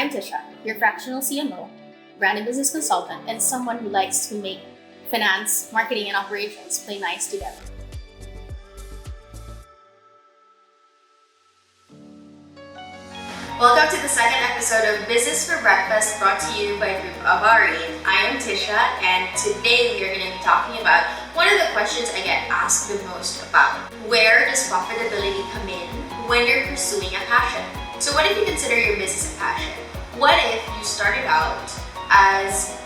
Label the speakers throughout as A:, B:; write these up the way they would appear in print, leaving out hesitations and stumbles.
A: I'm Tisha, your fractional CMO, brand and business consultant, and someone who likes to make finance, marketing, and operations play nice together.
B: Welcome to the second episode of Business for Breakfast, brought to you by Profitability. I am Tisha, and today we are going to be talking about one of the questions I get asked the most about. Where does profitability come in when you're pursuing a passion? So what if you consider your business a passion? What if you started out as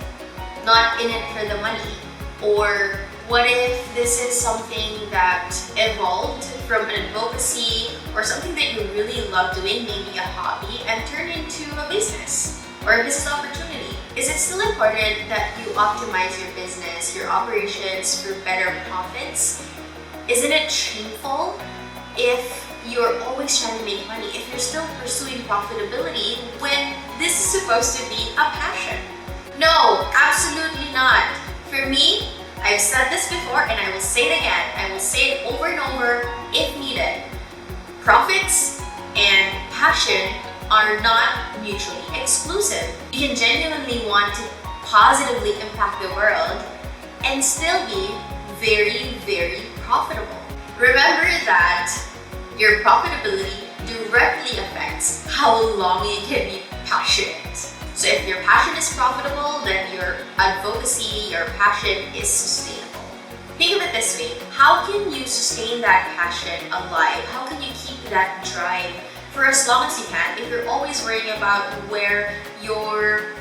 B: not in it for the money? Or what if this is something that evolved from an advocacy or something that you really love doing, maybe a hobby, and turned into a business or a business opportunity? Is it still important that you optimize your business, your operations for better profits? Isn't it shameful if you're always trying to make money, if you're still pursuing profitability when this is supposed to be a passion? No, absolutely not. For me, I've said this before and I will say it again. I will say it over and over if needed. Profits and passion are not mutually exclusive. You can genuinely want to positively impact the world and still be very, very profitable. Remember that your profitability directly affects how long you can be passionate. So if your passion is profitable, then your advocacy, your passion is sustainable. Think of it this way: how can you sustain that passion alive? How can you keep that drive for as long as you can if you're always worrying about where your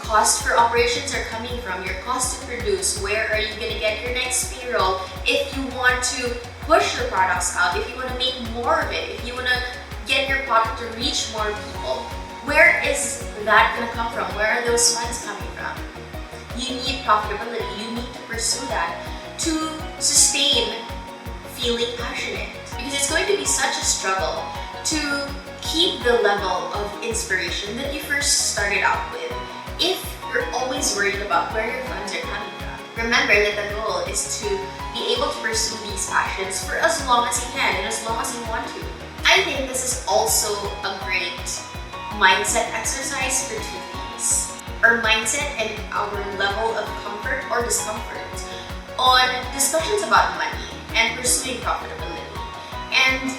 B: cost for operations are coming from, your cost to produce, where are you going to get your next payroll, if you want to push your products out, if you want to make more of it, if you want to get your product to reach more people? Where is that going to come from? Where are those funds coming from? You need profitability. You need to pursue that to sustain feeling passionate, because it's going to be such a struggle to keep the level of inspiration that you first started out with if you're always worried about where your funds are coming from. Remember that the goal is to be able to pursue these passions for as long as you can and as long as you want to. I think this is also a great mindset exercise for two things: our mindset and our level of comfort or discomfort on discussions about money and pursuing profitability. And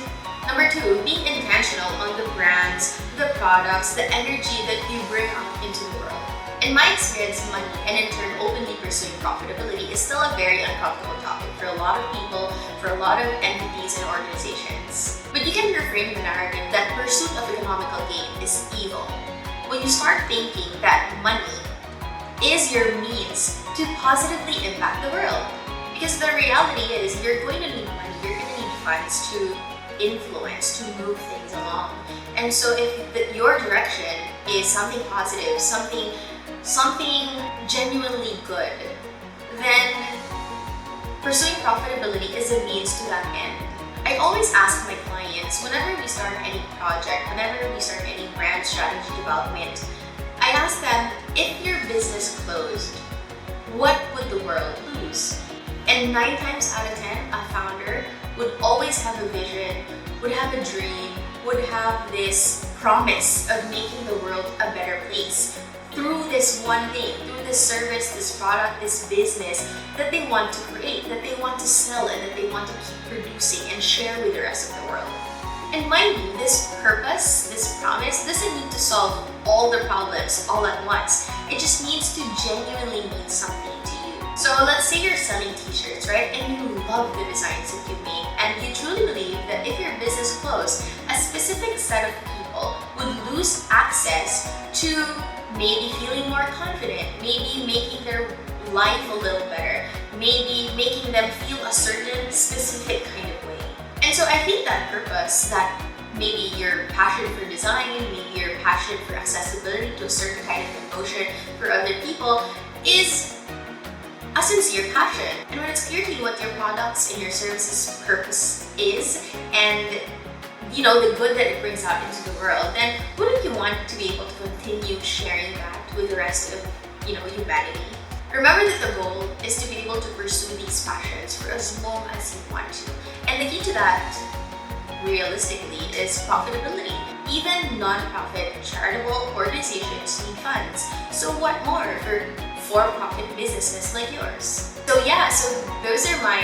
B: number two, being intentional on the brands, the products, the energy that you bring out into the world. In my experience, money, and in turn openly pursuing profitability, is still a very uncomfortable topic for a lot of people, for a lot of entities and organizations. But you can reframe the narrative that pursuit of economical gain is evil when you start thinking that money is your means to positively impact the world. Because the reality is, you're going to need money, you're going to need funds to influence, to move things along. And so if your direction is something positive, something genuinely good, then pursuing profitability is a means to that end. I always ask my clients, whenever we start any project, whenever we start any brand strategy development, I ask them, if your business closed, what would the world lose? And 9 times out of 10, a founder would always have a vision, would have a dream, would have this promise of making the world a better place through this one thing, through this service, this product, this business that they want to create, that they want to sell, and that they want to keep producing and share with the rest of the world. And mind you, this purpose, this promise, doesn't need to solve all the problems all at once. It just needs to genuinely mean something to you. So let's say you're selling t-shirts, right? And you love the designs that you make, and you truly believe that if your business closed, a specific set of people would lose access to maybe feeling more confident, maybe making their life a little better, maybe making them feel a certain specific kind of way. And so I think that purpose, that maybe your passion for design, maybe your passion for accessibility to a certain kind of emotion for other people, is a sincere passion. And when it's clear to you what your products and your services purpose is, and the good that it brings out into the world, then wouldn't you want to be able to continue sharing that with the rest of humanity? Remember that the goal is to be able to pursue these passions for as long as you want to. And the key to that, realistically, is profitability. Even non-profit charitable organizations need funds. So what more for for-profit businesses like yours? So yeah, so those are my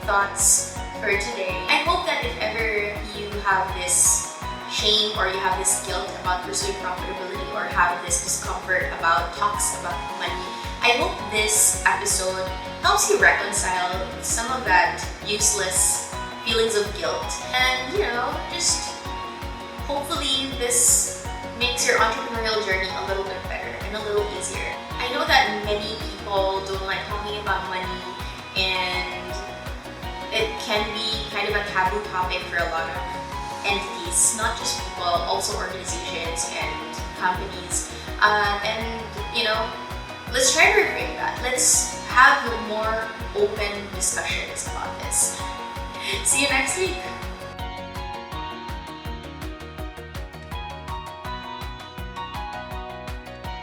B: thoughts for today. I hope that if ever you have this shame or you have this guilt about pursuing profitability or have this discomfort about talks about money, I hope this episode helps you reconcile some of that useless feelings of guilt, and just hopefully this makes your entrepreneurial journey a little bit better and a little easier. I know that many people don't like talking about money, and it can be kind of a taboo topic for a lot of entities, not just people, also organizations and companies. Let's try to reframe that. Let's have more open discussions about this. See you next week.